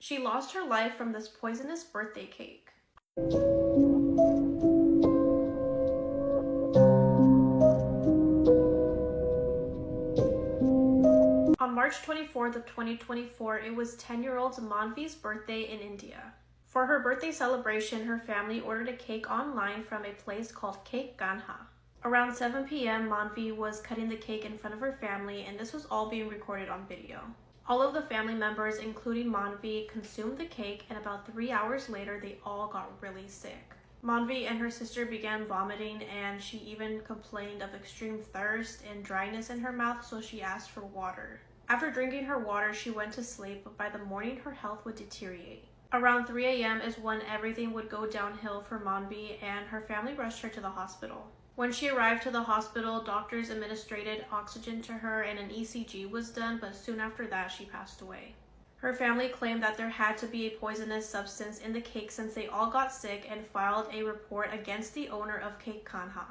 She lost her life from this poisonous birthday cake. On March 24th of 2024, it was 10-year-old Manvi's birthday in India. For her birthday celebration, her family ordered a cake online from a place called Cake Ganha. Around 7 p.m., Manvi was cutting the cake in front of her family, and this was all being recorded on video. All of the family members, including Manvi, consumed the cake, and about 3 hours later, they all got really sick. Manvi and her sister began vomiting, and she even complained of extreme thirst and dryness in her mouth, so she asked for water. After drinking her water, she went to sleep, but by the morning, her health would deteriorate. Around 3 a.m. is when everything would go downhill for Manvi, and her family rushed her to the hospital. When she arrived to the hospital, doctors administered oxygen to her and an ECG was done, but soon after that, she passed away. Her family claimed that there had to be a poisonous substance in the cake since they all got sick and filed a report against the owner of Cake Kanha.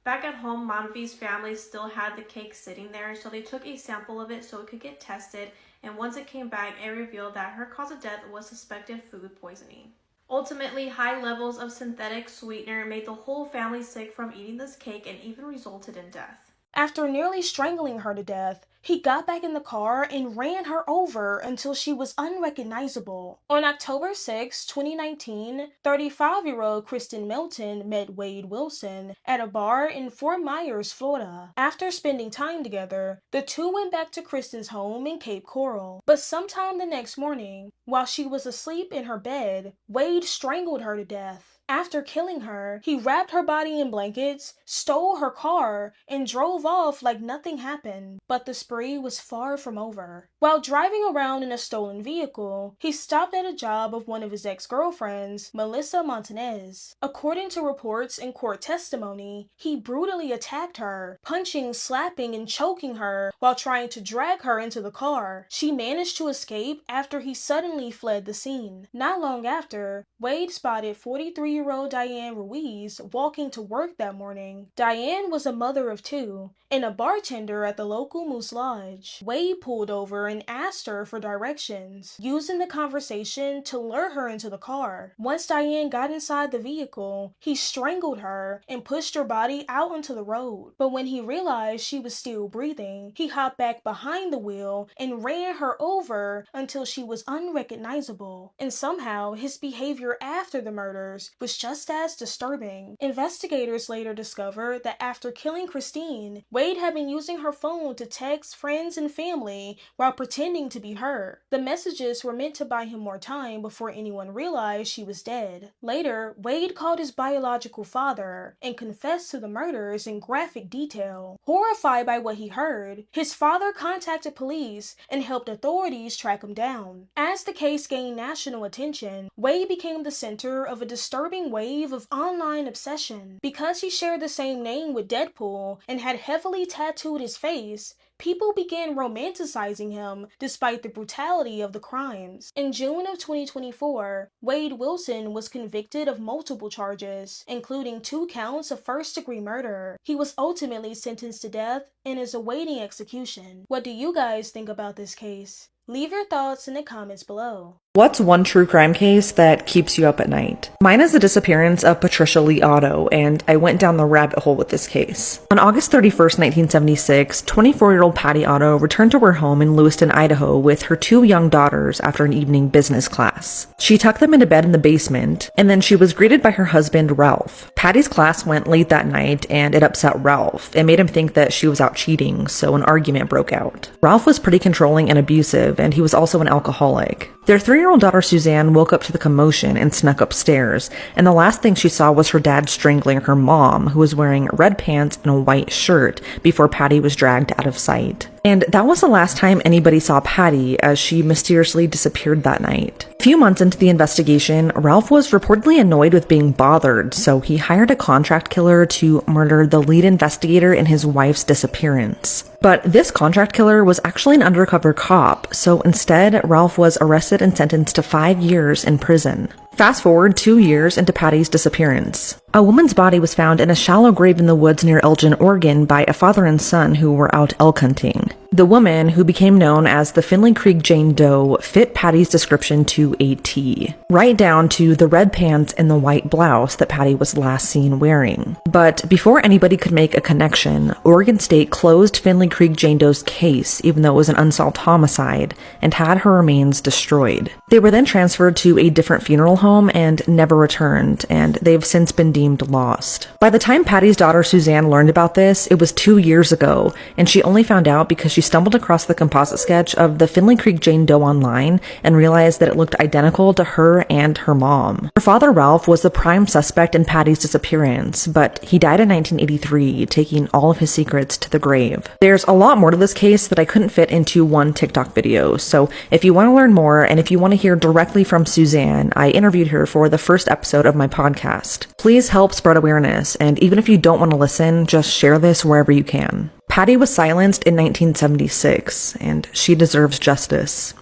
Back at home, Manvi's family still had the cake sitting there, so they took a sample of it so it could get tested, and once it came back, it revealed that her cause of death was suspected food poisoning. Ultimately, high levels of synthetic sweetener made the whole family sick from eating this cake and even resulted in death. After nearly strangling her to death, he got back in the car and ran her over until she was unrecognizable. On October 6, 2019, 35-year-old Kristen Milton met Wade Wilson at a bar in Fort Myers, Florida. After spending time together, the two went back to Kristen's home in Cape Coral. But sometime the next morning, while she was asleep in her bed, Wade strangled her to death. After killing her, he wrapped her body in blankets, stole her car, and drove off like nothing happened. But the spree was far from over. While driving around in a stolen vehicle, he stopped at a job of one of his ex-girlfriends, Melissa Montanez. According to reports and court testimony, he brutally attacked her, punching, slapping, and choking her while trying to drag her into the car. She managed to escape after he suddenly fled the scene. Not long after, Wade spotted 43-year-old Diane Ruiz walking to work that morning. Diane was a mother of two and a bartender at the local Moose Lodge. Wade pulled over and asked her for directions, using the conversation to lure her into the car. Once Diane got inside the vehicle, he strangled her and pushed her body out onto the road. But when he realized she was still breathing, he hopped back behind the wheel and ran her over until she was unrecognizable. And somehow, his behavior after the murders was just as disturbing. Investigators later discovered that after killing Christine, Wade had been using her phone to text friends and family while pretending to be her. The messages were meant to buy him more time before anyone realized she was dead. Later, Wade called his biological father and confessed to the murders in graphic detail. Horrified by what he heard, his father contacted police and helped authorities track him down. As the case gained national attention, Wade became the center of a disturbing wave of online obsession. Because he shared the same name with Deadpool and had heavily tattooed his face, people began romanticizing him despite the brutality of the crimes. In June of 2024, Wade Wilson was convicted of multiple charges, including 2 counts of first-degree murder. He was ultimately sentenced to death and is awaiting execution. What do you guys think about this case? Leave your thoughts in the comments below. What's one true crime case that keeps you up at night? Mine is the disappearance of Patricia Lee Otto, and I went down the rabbit hole with this case. On August 31st, 1976, 24-year-old Patty Otto returned to her home in Lewiston, Idaho with her 2 young daughters after an evening business class. She tucked them into bed in the basement, and then she was greeted by her husband, Ralph. Patty's class went late that night, and it upset Ralph. It made him think that she was out cheating, so an argument broke out. Ralph was pretty controlling and abusive, and he was also an alcoholic. Their 3-year-old daughter Suzanne woke up to the commotion and snuck upstairs, and the last thing she saw was her dad strangling her mom, who was wearing red pants and a white shirt, before Patty was dragged out of sight. And that was the last time anybody saw Patty, as she mysteriously disappeared that night. A few months into the investigation, Ralph was reportedly annoyed with being bothered, so he hired a contract killer to murder the lead investigator in his wife's disappearance. But this contract killer was actually an undercover cop, so instead, Ralph was arrested and sentenced to 5 years in prison. Fast forward 2 years into Patty's disappearance. A woman's body was found in a shallow grave in the woods near Elgin, Oregon by a father and son who were out elk hunting. The woman, who became known as the Finley Creek Jane Doe, fit Patty's description to a T, right down to the red pants and the white blouse that Patty was last seen wearing. But before anybody could make a connection, Oregon State closed Finley Creek Jane Doe's case, even though it was an unsolved homicide, and had her remains destroyed. They were then transferred to a different funeral home and never returned, and they've since been deemed lost. By the time Patty's daughter Suzanne learned about this, it was 2 years ago, and she only found out because she stumbled across the composite sketch of the Finley Creek Jane Doe online and realized that it looked identical to her and her mom. Her father, Ralph, was the prime suspect in Patty's disappearance, but he died in 1983, taking all of his secrets to the grave. There's a lot more to this case that I couldn't fit into one TikTok video, so if you want to learn more and if you want to hear directly from Suzanne, I interviewed her for the first episode of my podcast. Please help spread awareness, and even if you don't want to listen, just share this wherever you can. Patty was silenced in 1976, and she deserves justice.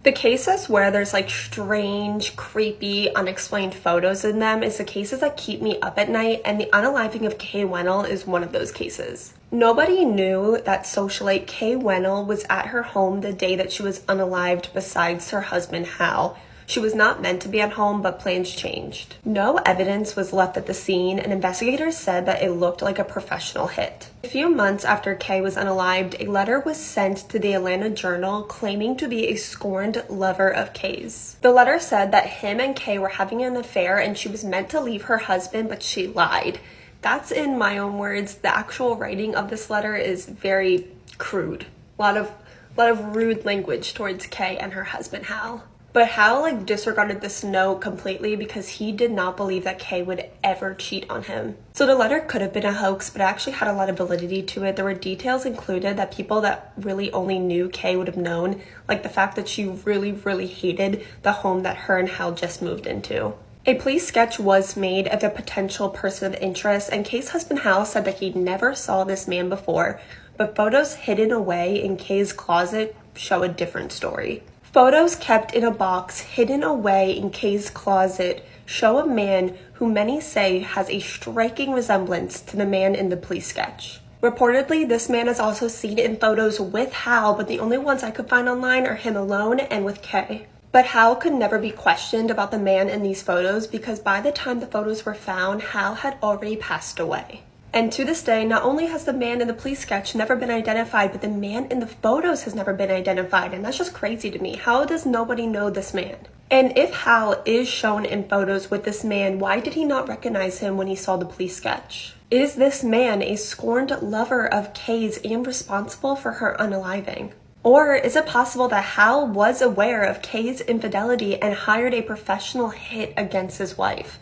The cases where there's like strange, creepy, unexplained photos in them is the cases that keep me up at night, and the unaliving of Kay Wennell is one of those cases. Nobody knew that socialite Kay Wennell was at her home the day that she was unalived besides her husband Hal. She was not meant to be at home, but plans changed. No evidence was left at the scene, and investigators said that it looked like a professional hit. A few months after Kay was unalived, a letter was sent to the Atlanta Journal claiming to be a scorned lover of Kay's. The letter said that him and Kay were having an affair and she was meant to leave her husband, but she lied. That's in my own words. The actual writing of this letter is very crude. A lot of rude language towards Kay and her husband Hal. But Hal disregarded this note completely because he did not believe that Kay would ever cheat on him. So the letter could have been a hoax, but it actually had a lot of validity to it. There were details included that people that really only knew Kay would have known, like the fact that she really, really hated the home that her and Hal just moved into. A police sketch was made of a potential person of interest, and Kay's husband Hal said that he never saw this man before, but photos hidden away in Kay's closet show a different story. Photos kept in a box hidden away in Kay's closet show a man who many say has a striking resemblance to the man in the police sketch. Reportedly, this man is also seen in photos with Hal, but the only ones I could find online are him alone and with Kay. But Hal could never be questioned about the man in these photos because by the time the photos were found, Hal had already passed away. And to this day, not only has the man in the police sketch never been identified, but the man in the photos has never been identified. And that's just crazy to me. How does nobody know this man? And if Hal is shown in photos with this man, why did he not recognize him when he saw the police sketch? Is this man a scorned lover of Kay's and responsible for her unaliving? Or is it possible that Hal was aware of Kay's infidelity and hired a professional hit against his wife?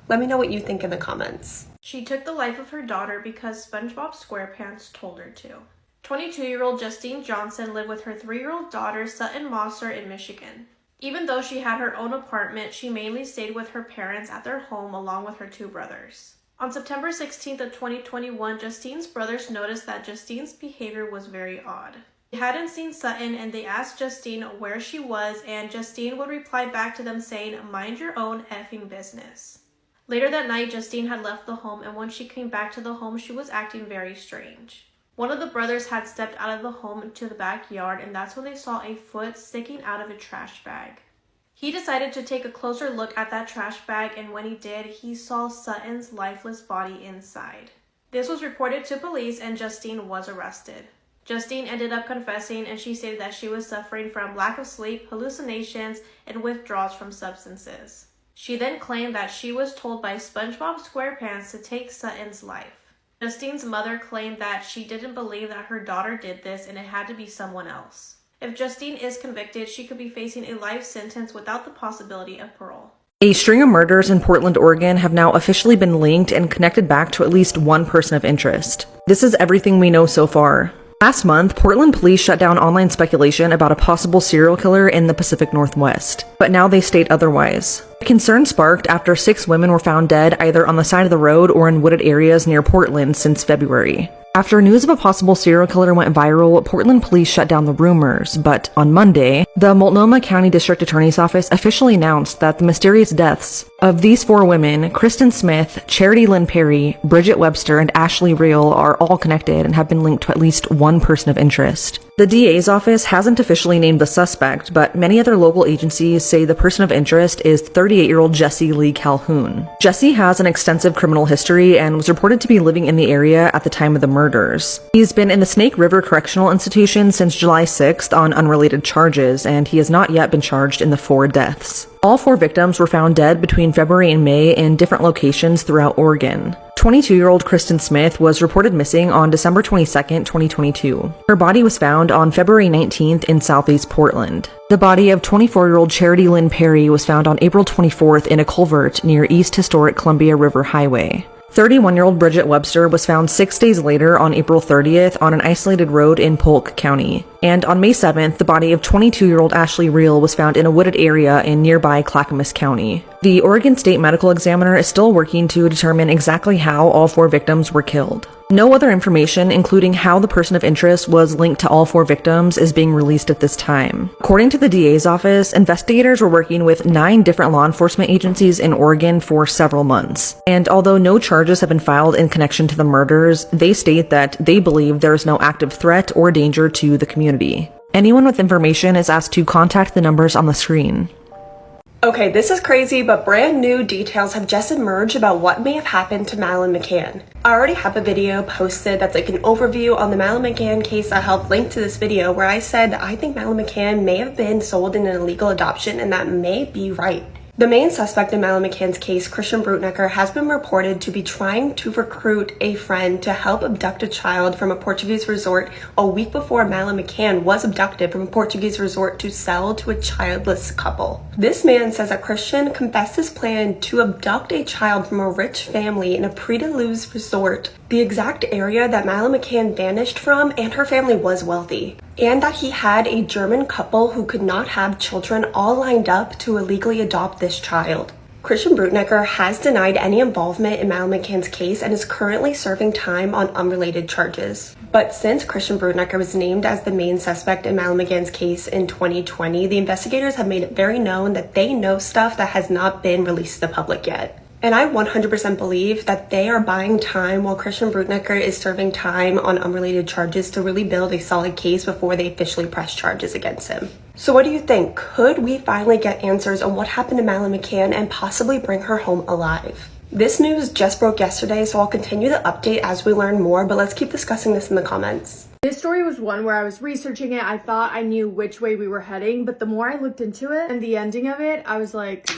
Let me know what you think in the comments. She took the life of her daughter because SpongeBob SquarePants told her to. 22-year-old Justine Johnson lived with her 3-year-old daughter Sutton Mosser in Michigan. Even though she had her own apartment, she mainly stayed with her parents at their home along with her 2 brothers. On September 16th of 2021, Justine's brothers noticed that Justine's behavior was very odd. They hadn't seen Sutton and they asked Justine where she was, and Justine would reply back to them saying, "Mind your own effing business." Later that night, Justine had left the home, and when she came back to the home, she was acting very strange. One of the brothers had stepped out of the home into the backyard, and that's when they saw a foot sticking out of a trash bag. He decided to take a closer look at that trash bag, and when he did, he saw Sutton's lifeless body inside. This was reported to police, and Justine was arrested. Justine ended up confessing, and she stated that she was suffering from lack of sleep, hallucinations, and withdrawals from substances. She then claimed that she was told by SpongeBob SquarePants to take Sutton's life. Justine's mother claimed that she didn't believe that her daughter did this and it had to be someone else. If Justine is convicted, she could be facing a life sentence without the possibility of parole. A string of murders in Portland, Oregon have now officially been linked and connected back to at least one person of interest. This is everything we know so far. Last month, Portland police shut down online speculation about a possible serial killer in the Pacific Northwest, but now they state otherwise. Concern sparked after 6 women were found dead either on the side of the road or in wooded areas near Portland since February. After news of a possible serial killer went viral, Portland police shut down the rumors, but on Monday, the Multnomah County District Attorney's Office officially announced that the mysterious deaths of these 4 women, Kristen Smith, Charity Lynn Perry, Bridget Webster, and Ashley Reel, are all connected and have been linked to at least one person of interest. The DA's office hasn't officially named the suspect, but many other local agencies say the person of interest is 38-year-old Jessie Lee Calhoun. Jessie has an extensive criminal history and was reported to be living in the area at the time of the murders. He's been in the Snake River Correctional Institution since July 6th on unrelated charges, and he has not yet been charged in the 4 deaths. All 4 victims were found dead between February and May in different locations throughout Oregon. 22-year-old Kristen Smith was reported missing on December 22, 2022. Her body was found on February 19th in southeast Portland. The body of 24-year-old Charity Lynn Perry was found on April 24th in a culvert near East Historic Columbia River Highway. 31-year-old Bridget Webster was found 6 days later on April 30th on an isolated road in Polk County. And on May 7th, the body of 22-year-old Ashley Reel was found in a wooded area in nearby Clackamas County. The Oregon State Medical Examiner is still working to determine exactly how all 4 victims were killed. No other information, including how the person of interest was linked to all 4 victims, is being released at this time. According to the DA's office, investigators were working with 9 different law enforcement agencies in Oregon for several months. And although no charges have been filed in connection to the murders, they state that they believe there is no active threat or danger to the community. Anyone with information is asked to contact the numbers on the screen. Okay, this is crazy, but brand new details have just emerged about what may have happened to Madeleine McCann. I already have a video posted that's like an overview on the Madeleine McCann case. I helped link to this video where I said I think Madeleine McCann may have been sold in an illegal adoption, and that may be right. The main suspect in Madeleine McCann's case, Christian Brutnecker, has been reported to be trying to recruit a friend to help abduct a child from a Portuguese resort a week before Madeleine McCann was abducted from a Portuguese resort to sell to a childless couple. This man says that Christian confessed his plan to abduct a child from a rich family in a Prix-de-Luz resort, the exact area that Madeleine McCann vanished from, and her family was wealthy. And that he had a German couple who could not have children all lined up to illegally adopt this child. Christian Brutnecker has denied any involvement in Madeleine McCann's case and is currently serving time on unrelated charges. But since Christian Brutnecker was named as the main suspect in Madeleine McCann's case in 2020, the investigators have made it very known that they know stuff that has not been released to the public yet. And I 100% believe that they are buying time while Christian Brutnecker is serving time on unrelated charges to really build a solid case before they officially press charges against him. So what do you think? Could we finally get answers on what happened to Madeleine McCann and possibly bring her home alive? This news just broke yesterday, so I'll continue the update as we learn more, but let's keep discussing this in the comments. This story was one where I was researching it. I thought I knew which way we were heading, but the more I looked into it and the ending of it, I was like,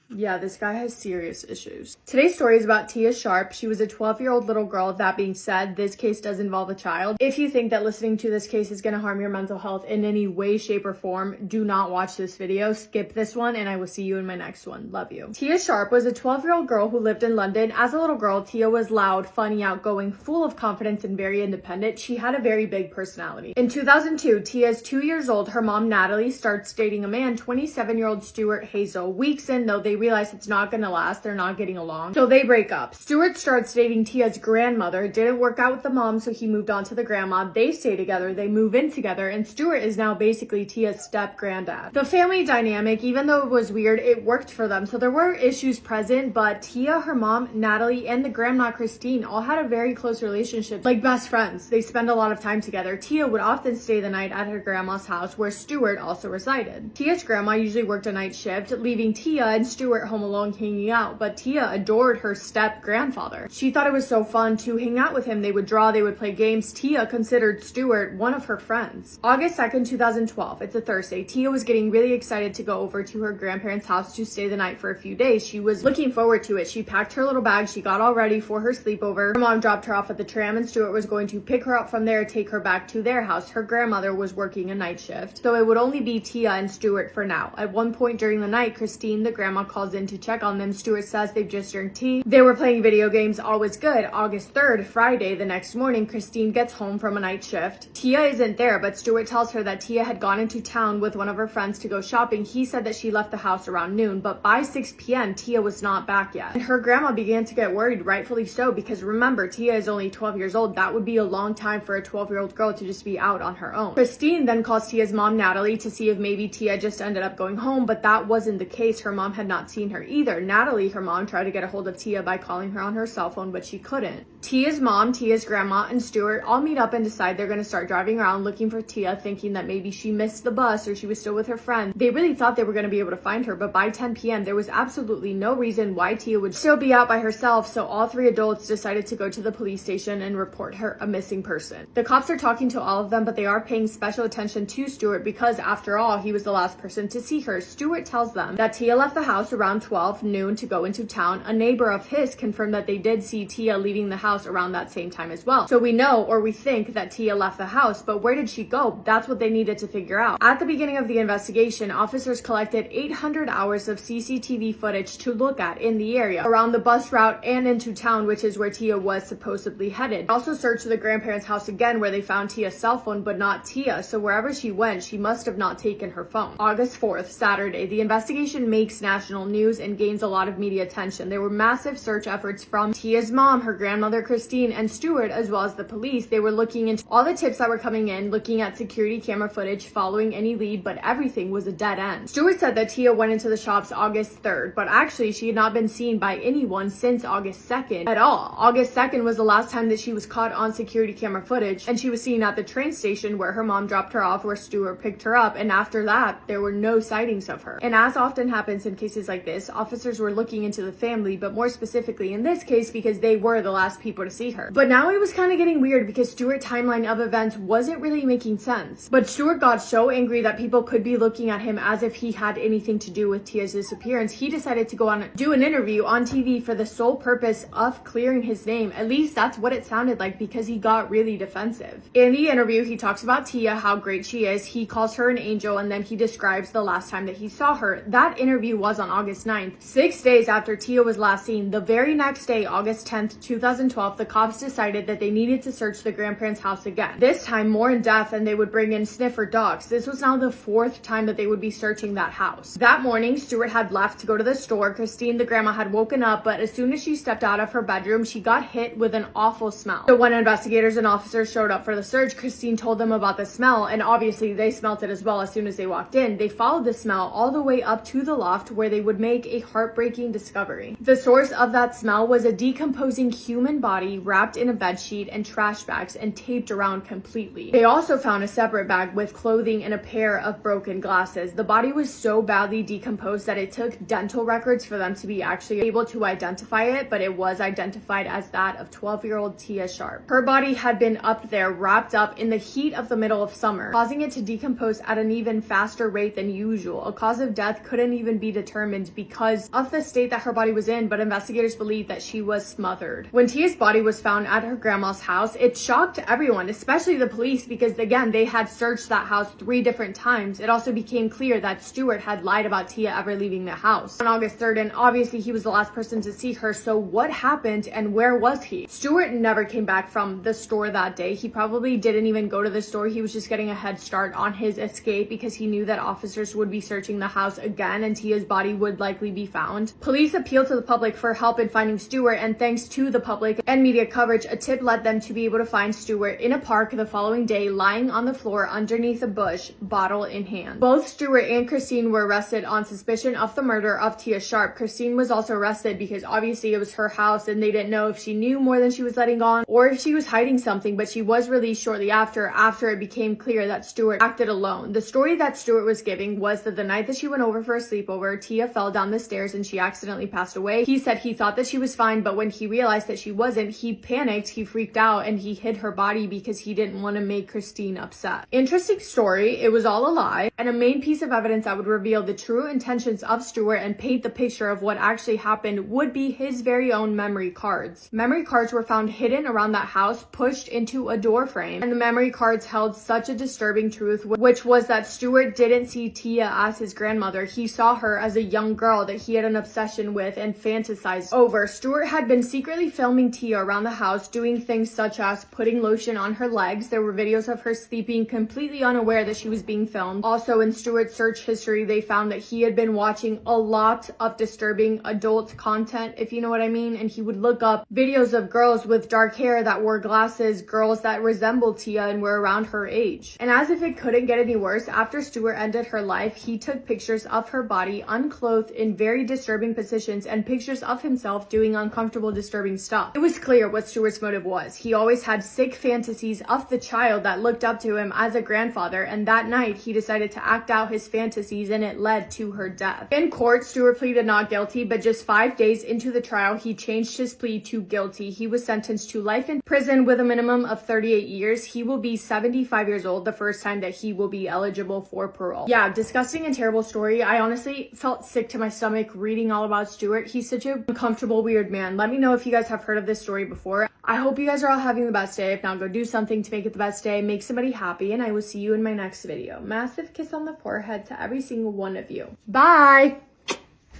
yeah, this guy has serious issues. Today's story is about Tia Sharp. She was a 12-year-old little girl. That being said, this case does involve a child. If you think that listening to this case is going to harm your mental health in any way, shape, or form, do not watch this video. Skip this one, and I will see you in my next one. Love you. Tia Sharp was a 12-year-old girl who lived in London. As a little girl, Tia was loud, funny, outgoing, full of confidence, and very independent. She had a very big personality. In 2002, Tia is 2 years old. Her mom, Natalie, starts dating a man, 27-year-old Stuart Hazel. Weeks in, though, they realize it's not gonna last. They're not getting along, so they break up. Stuart starts dating Tia's grandmother. It didn't work out with the mom, so he moved on to the grandma. They stay together, they move in together, and Stuart is now basically Tia's step-granddad. The family dynamic, even though it was weird, it worked for them. So there were issues present, but Tia, her mom, Natalie, and the grandma Christine all had a very close relationship, like best friends. They spend a lot of time together. Tia would often stay the night at her grandma's house, where Stuart also resided. Tia's grandma usually worked a night shift, leaving Tia and Stuart home alone hanging out, but Tia adored her step-grandfather. She thought it was so fun to hang out with him. They would draw, they would play games. Tia considered Stuart one of her friends. August 2nd, 2012, it's a Thursday. Tia was getting really excited to go over to her grandparents' house to stay the night for a few days. She was looking forward to it. She packed her little bag, she got all ready for her sleepover. Her mom dropped her off at the tram, and Stuart was going to pick her up from there, take her back to their house. Her grandmother was working a night shift, so it would only be Tia and Stuart for now. At one point during the night, Christine, the grandma, called calls in to check on them. Stuart says they've just drank tea. They were playing video games. All was good. August 3rd, Friday, the next morning, Christine gets home from a night shift. Tia isn't there, but Stuart tells her that Tia had gone into town with one of her friends to go shopping. He said that she left the house around noon, but by 6 p.m., Tia was not back yet. And her grandma began to get worried, rightfully so, because remember, Tia is only 12 years old. That would be a long time for a 12-year-old girl to just be out on her own. Christine then calls Tia's mom, Natalie, to see if maybe Tia just ended up going home, but that wasn't the case. Her mom had not seen her either. Natalie, her mom, tried to get a hold of Tia by calling her on her cell phone, but she couldn't. Tia's mom, Tia's grandma, and Stuart all meet up and decide they're going to start driving around looking for Tia, thinking that maybe she missed the bus or she was still with her friend. They really thought they were going to be able to find her, but by 10 p.m. there was absolutely no reason why Tia would still be out by herself, so all three adults decided to go to the police station and report her a missing person. The cops are talking to all of them, but they are paying special attention to Stuart because, after all, he was the last person to see her. Stuart tells them that Tia left the house around 12 noon to go into town. A neighbor of his confirmed that they did see Tia leaving the house around that same time as well. So we know, or we think, that Tia left the house, but where did she go? That's what they needed to figure out. At the beginning of the investigation, officers collected 800 hours of CCTV footage to look at in the area around the bus route and into town, which is where Tia was supposedly headed. They also searched the grandparents' house again, where they found Tia's cell phone, but not Tia, so wherever she went, she must have not taken her phone. August 4th, Saturday, the investigation makes national news and gains a lot of media attention. There were massive search efforts from Tia's mom, her grandmother Christine, and Stuart, as well as the police. They were looking into all the tips that were coming in, looking at security camera footage, following any lead, but everything was a dead end. Stuart said that Tia went into the shops August 3rd, but actually she had not been seen by anyone since August 2nd at all. August 2nd was the last time that she was caught on security camera footage, and she was seen at the train station where her mom dropped her off, where Stuart picked her up, and after that, there were no sightings of her. And as often happens in cases like this, officers were looking into the family, but more specifically in this case because they were the last people to see her. But now it was kind of getting weird because Stuart's timeline of events wasn't really making sense. But Stuart got so angry that people could be looking at him as if he had anything to do with Tia's disappearance, he decided to go on do an interview on TV for the sole purpose of clearing his name. At least that's what it sounded like, because he got really defensive. In the interview, he talks about Tia, how great she is. He calls her an angel, and then he describes the last time that he saw her. That interview was on August 9th, 6 days after Tia was last seen. The very next day, August 10th, 2012, the cops decided that they needed to search the grandparents' house again. This time more in depth, and they would bring in sniffer dogs. This was now the 4th time that they would be searching that house. That morning, Stuart had left to go to the store. Christine, the grandma, had woken up, but as soon as she stepped out of her bedroom, she got hit with an awful smell. So when investigators and officers showed up for the search, Christine told them about the smell, and obviously they smelt it as well as soon as they walked in. They followed the smell all the way up to the loft, where they would make a heartbreaking discovery. The source of that smell was a decomposing human body wrapped in a bedsheet and trash bags and taped around completely. They also found a separate bag with clothing and a pair of broken glasses. The body was so badly decomposed that it took dental records for them to be actually able to identify it, but it was identified as that of 12-year-old Tia Sharp. Her body had been up there, wrapped up in the heat of the middle of summer, causing it to decompose at an even faster rate than usual. A cause of death couldn't even be determined because of the state that her body was in, but investigators believe that she was smothered. When Tia's body was found at her grandma's house, it shocked everyone, especially the police, because again, they had searched that house 3 different times. It also became clear that Stuart had lied about Tia ever leaving the house on August 3rd, and obviously he was the last person to see her. So what happened, and where was he? Stuart never came back from the store that day. He probably didn't even go to the store. He was just getting a head start on his escape because he knew that officers would be searching the house again and Tia's body would likely be found. Police appealed to the public for help in finding Stuart, and thanks to the public and media coverage, a tip led them to be able to find Stuart in a park the following day, lying on the floor underneath a bush, bottle in hand. Both Stuart and Christine were arrested on suspicion of the murder of Tia Sharp. Christine was also arrested because obviously it was her house and they didn't know if she knew more than she was letting on or if she was hiding something, but she was released shortly after it became clear that Stuart acted alone. The story that Stuart was giving was that the night that she went over for a sleepover, Tia fell down the stairs and she accidentally passed away. He said he thought that she was fine, but when he realized that she wasn't, he panicked, he freaked out, and he hid her body because he didn't want to make Christine upset. Interesting story. It was all a lie, and a main piece of evidence that would reveal the true intentions of Stuart and paint the picture of what actually happened would be his very own memory cards. Memory cards were found hidden around that house, pushed into a door frame, and the memory cards held such a disturbing truth, which was that Stuart didn't see Tia as his grandmother. He saw her as a young young girl that he had an obsession with and fantasized over. Stewart had been secretly filming Tia around the house, doing things such as putting lotion on her legs. There were videos of her sleeping, completely unaware that she was being filmed. Also, in Stewart's search history, they found that he had been watching a lot of disturbing adult content, if you know what I mean, and he would look up videos of girls with dark hair that wore glasses, girls that resembled Tia and were around her age. And as if it couldn't get any worse, after Stewart ended her life, he took pictures of her body unclothed in very disturbing positions and pictures of himself doing uncomfortable, disturbing stuff. It was clear what Stewart's motive was. He always had sick fantasies of the child that looked up to him as a grandfather, and that night he decided to act out his fantasies and it led to her death. In court, Stewart pleaded not guilty, but just 5 days into the trial, he changed his plea to guilty. He was sentenced to life in prison with a minimum of 38 years. He will be 75 years old the first time that he will be eligible for parole. Yeah, disgusting and terrible story. I honestly felt sick to my stomach reading all about Stewart. He's such a uncomfortable, weird man. Let me know if you guys have heard of this story before. I hope you guys are all having the best day. If not, go do something to make it the best day. Make somebody happy, and I will see you in my next video. Massive kiss on the forehead to every single one of you. Bye!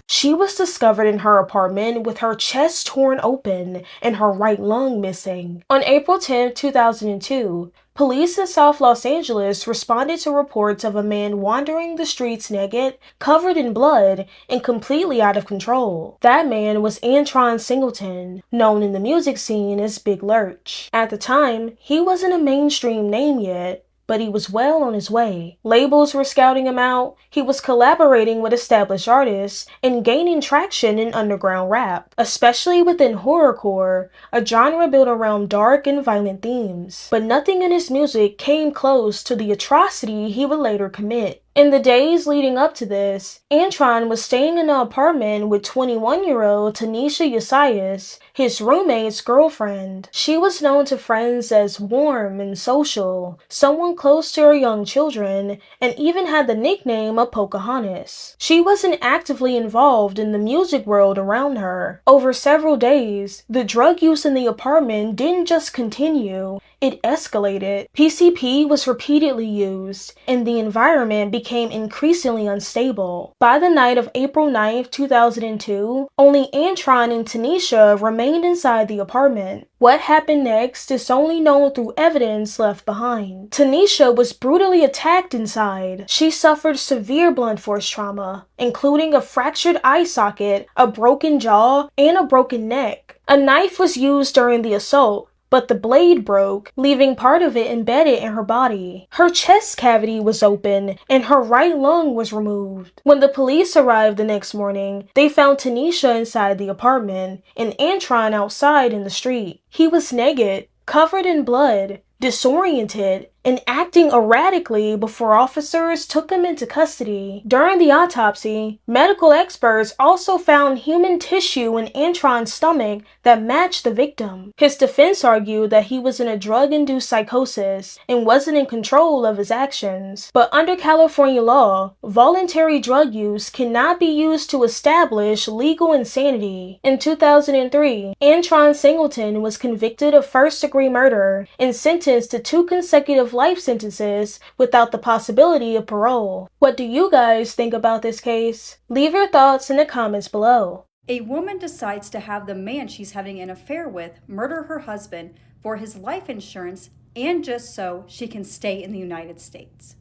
She was discovered in her apartment with her chest torn open and her right lung missing. On April 10, 2002, police in South Los Angeles responded to reports of a man wandering the streets naked, covered in blood, and completely out of control. That man was Antron Singleton, known in the music scene as Big Lurch. At the time, he wasn't a mainstream name yet, but he was well on his way. Labels were scouting him out, he was collaborating with established artists, and gaining traction in underground rap, especially within horrorcore, a genre built around dark and violent themes. But nothing in his music came close to the atrocity he would later commit. In the days leading up to this, Antron was staying in an apartment with 21-year-old Tanisha Yesias, his roommate's girlfriend. She was known to friends as warm and social, someone close to her young children, and even had the nickname of Pocahontas. She wasn't actively involved in the music world around her. Over several days, the drug use in the apartment didn't just continue, it escalated. PCP was repeatedly used, and the environment became increasingly unstable. By the night of April 9, 2002, only Antron and Tanisha remained inside the apartment. What happened next is only known through evidence left behind. Tanisha was brutally attacked inside. She suffered severe blunt force trauma, including a fractured eye socket, a broken jaw, and a broken neck. A knife was used during the assault, but the blade broke, leaving part of it embedded in her body. Her chest cavity was open, and her right lung was removed. When the police arrived the next morning, they found Tanisha inside the apartment, and Antron outside in the street. He was naked, covered in blood, disoriented, and acting erratically before officers took him into custody. During the autopsy, medical experts also found human tissue in Antron's stomach that matched the victim. His defense argued that he was in a drug-induced psychosis and wasn't in control of his actions. But under California law, voluntary drug use cannot be used to establish legal insanity. In 2003, Antron Singleton was convicted of first-degree murder and sentenced to 2 consecutive life sentences without the possibility of parole. What do you guys think about this case? Leave your thoughts in the comments below. A woman decides to have the man she's having an affair with murder her husband for his life insurance and just so she can stay in the United States.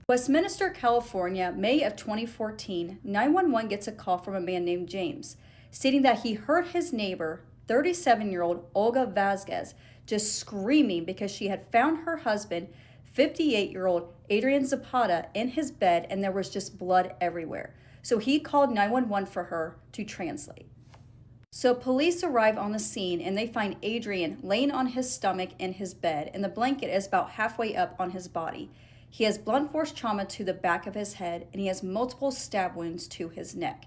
Westminster, California, May of 2014, 911 gets a call from a man named James, stating that he heard his neighbor, 37-year-old Olga Vasquez, just screaming because she had found her husband, 58-year-old Adrian Zapata, in his bed and there was just blood everywhere. So he called 911 for her to translate. So police arrive on the scene and they find Adrian laying on his stomach in his bed and the blanket is about halfway up on his body. He has blunt force trauma to the back of his head and he has multiple stab wounds to his neck.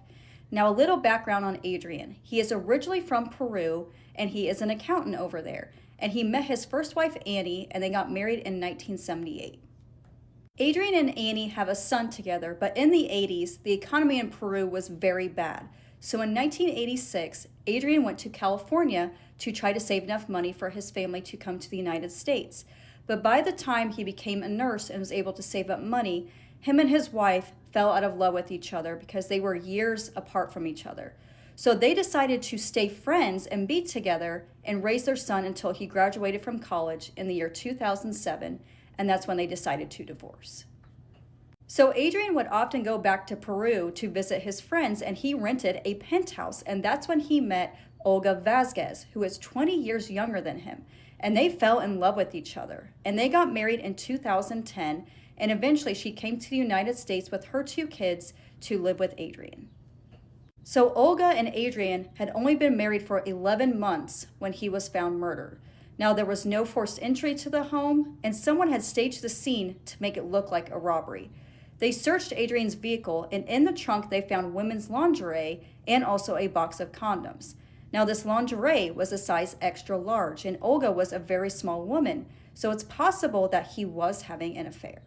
Now a little background on Adrian. He is originally from Peru and he is an accountant over there. And he met his first wife, Annie, and they got married in 1978. Adrian and Annie have a son together, but in the 80s, the economy in Peru was very bad. So in 1986, Adrian went to California to try to save enough money for his family to come to the United States. But by the time he became a nurse and was able to save up money, him and his wife fell out of love with each other because they were years apart from each other. So they decided to stay friends and be together and raise their son until he graduated from college in the year 2007, and that's when they decided to divorce. So Adrian would often go back to Peru to visit his friends, and he rented a penthouse, and that's when he met Olga Vazquez, who is 20 years younger than him, and they fell in love with each other. And they got married in 2010, and eventually she came to the United States with her 2 kids to live with Adrian. So Olga and Adrian had only been married for 11 months when he was found murdered. Now, there was no forced entry to the home, and someone had staged the scene to make it look like a robbery. They searched Adrian's vehicle, and in the trunk they found women's lingerie and also a box of condoms. Now, this lingerie was a size extra large, and Olga was a very small woman, so it's possible that he was having an affair.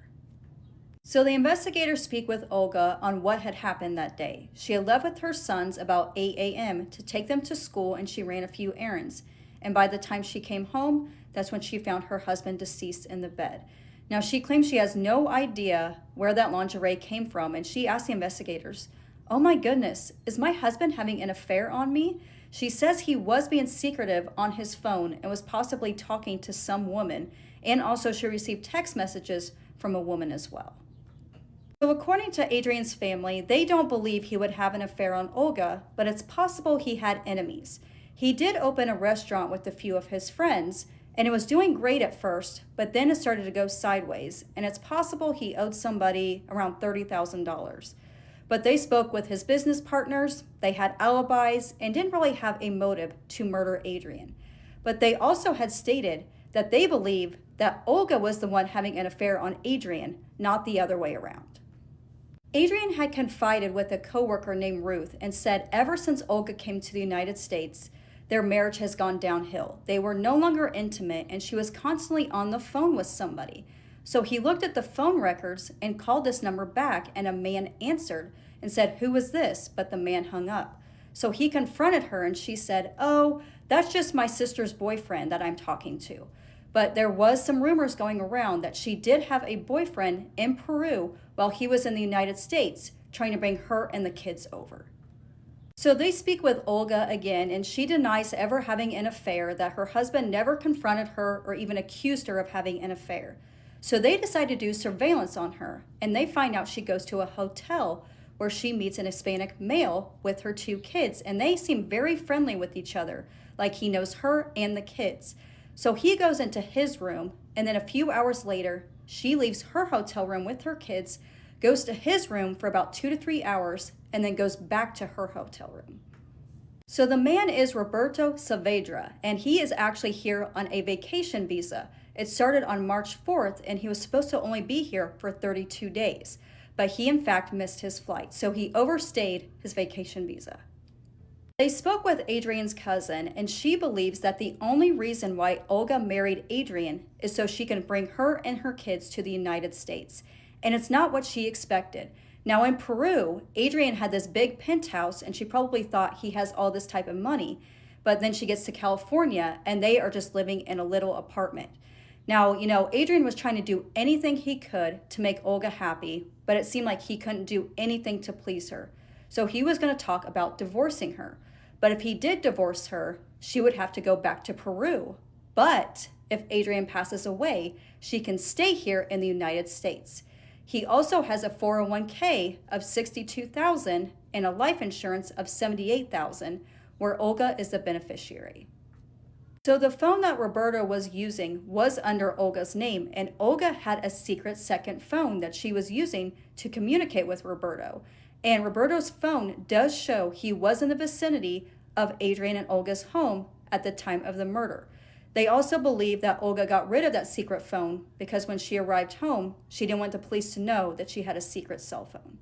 So the investigators speak with Olga on what had happened that day. She had left with her sons about 8 a.m. to take them to school, and she ran a few errands. And by the time she came home, that's when she found her husband deceased in the bed. Now, she claims she has no idea where that lingerie came from, and she asked the investigators, "Oh my goodness, is my husband having an affair on me?" She says he was being secretive on his phone and was possibly talking to some woman, and also she received text messages from a woman as well. So according to Adrian's family, they don't believe he would have an affair on Olga, but it's possible he had enemies. He did open a restaurant with a few of his friends, and it was doing great at first, but then it started to go sideways, and it's possible he owed somebody around $30,000. But they spoke with his business partners, they had alibis, and didn't really have a motive to murder Adrian. But they also had stated that they believe that Olga was the one having an affair on Adrian, not the other way around. Adrian had confided with a coworker named Ruth and said ever since Olga came to the United States, their marriage has gone downhill. They were no longer intimate, and she was constantly on the phone with somebody. So he looked at the phone records and called this number back, and a man answered and said, "Who is this?" But the man hung up. So he confronted her, and she said, "Oh, that's just my sister's boyfriend that I'm talking to." But there was some rumors going around that she did have a boyfriend in Peru while he was in the United States, trying to bring her and the kids over. So they speak with Olga again, and she denies ever having an affair, that her husband never confronted her or even accused her of having an affair. So they decide to do surveillance on her, and they find out she goes to a hotel where she meets an Hispanic male with her 2 kids, and they seem very friendly with each other, like he knows her and the kids. So he goes into his room, and then a few hours later, she leaves her hotel room with her kids, goes to his room for about 2 to 3 hours, and then goes back to her hotel room. So the man is Roberto Saavedra, and he is actually here on a vacation visa. It started on March 4th, and he was supposed to only be here for 32 days. But he, in fact, missed his flight, so he overstayed his vacation visa. They spoke with Adrian's cousin, and she believes that the only reason why Olga married Adrian is so she can bring her and her kids to the United States. And it's not what she expected. Now in Peru, Adrian had this big penthouse, and she probably thought he has all this type of money. But then she gets to California, and they are just living in a little apartment. Now, Adrian was trying to do anything he could to make Olga happy, but it seemed like he couldn't do anything to please her. So he was going to talk about divorcing her. But if he did divorce her, she would have to go back to Peru. But if Adrian passes away, she can stay here in the United States. He also has a 401k of $62,000 and a life insurance of $78,000, where Olga is the beneficiary. So the phone that Roberto was using was under Olga's name, and Olga had a secret second phone that she was using to communicate with Roberto. And Roberto's phone does show he was in the vicinity of Adrian and Olga's home at the time of the murder. They also believe that Olga got rid of that secret phone because when she arrived home, she didn't want the police to know that she had a secret cell phone.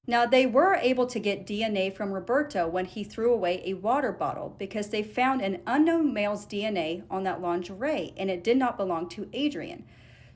Now, they were able to get DNA from Roberto when he threw away a water bottle because they found an unknown male's DNA on that lingerie, and it did not belong to Adrian.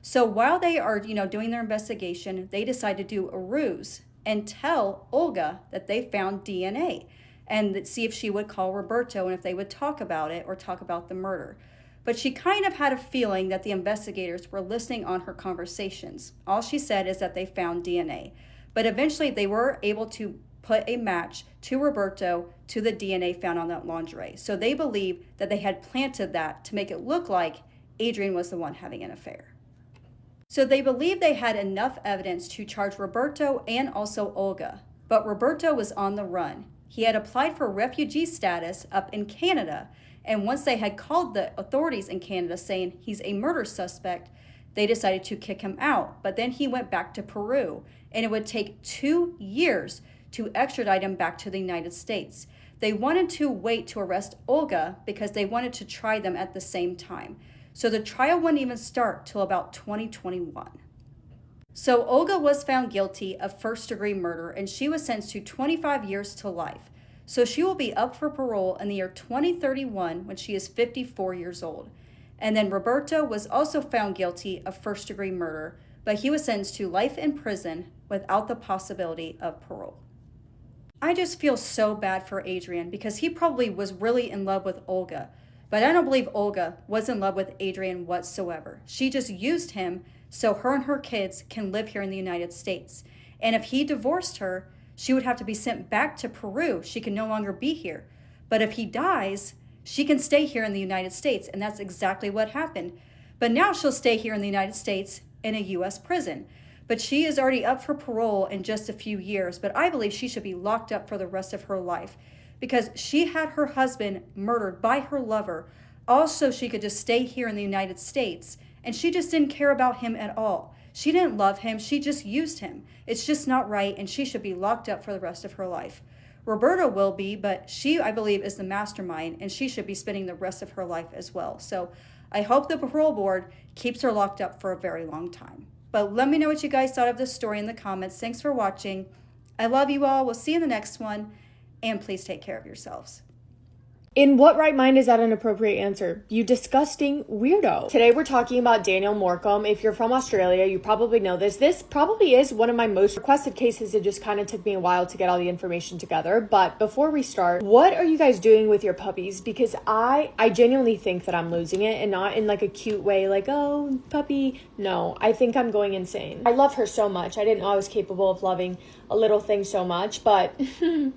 So while they are, doing their investigation, they decide to do a ruse and tell Olga that they found DNA and see if she would call Roberto and if they would talk about it or talk about the murder. But she kind of had a feeling that the investigators were listening on her conversations. All she said is that they found DNA. but eventually they were able to put a match to Roberto to the DNA found on that lingerie. So they believe that they had planted that to make it look like Adrian was the one having an affair. So they believe they had enough evidence to charge Roberto and also Olga, but Roberto was on the run. He had applied for refugee status up in Canada, and once they had called the authorities in Canada saying he's a murder suspect, they decided to kick him out. But then he went back to Peru, and it would take 2 years to extradite him back to the United States. They wanted to wait to arrest Olga because they wanted to try them at the same time. So the trial wouldn't even start till about 2021. So Olga was found guilty of first-degree murder, and she was sentenced to 25 years to life. So she will be up for parole in the year 2031 when she is 54 years old. And then Roberto was also found guilty of first-degree murder, but he was sentenced to life in prison without the possibility of parole. I just feel so bad for Adrian because he probably was really in love with Olga, but I don't believe Olga was in love with Adrian whatsoever. She just used him so her and her kids can live here in the United States. And if he divorced her, she would have to be sent back to Peru. She can no longer be here. But if he dies, she can stay here in the United States, and that's exactly what happened. But now she'll stay here in the United States in a U.S. prison. But she is already up for parole in just a few years, but I believe she should be locked up for the rest of her life because she had her husband murdered by her lover, also she could just stay here in the United States, and she just didn't care about him at all. She didn't love him, she just used him. It's just not right, and she should be locked up for the rest of her life. Roberta will be, but she, I believe, is the mastermind, and she should be spending the rest of her life as well. So I hope the parole board keeps her locked up for a very long time. But let me know what you guys thought of this story in the comments. Thanks for watching. I love you all. We'll see you in the next one. And please take care of yourselves. In what right mind is that an appropriate answer? You disgusting weirdo. Today we're talking about Daniel Morecambe. If you're from Australia, you probably know this. This probably is one of my most requested cases. It just kind of took me a while to get all the information together. But before we start, what are you guys doing with your puppies? Because I genuinely think that I'm losing it, and not in like a cute way, like, oh, puppy. No, I think I'm going insane. I love her so much. I didn't know I was capable of loving a little thing so much, but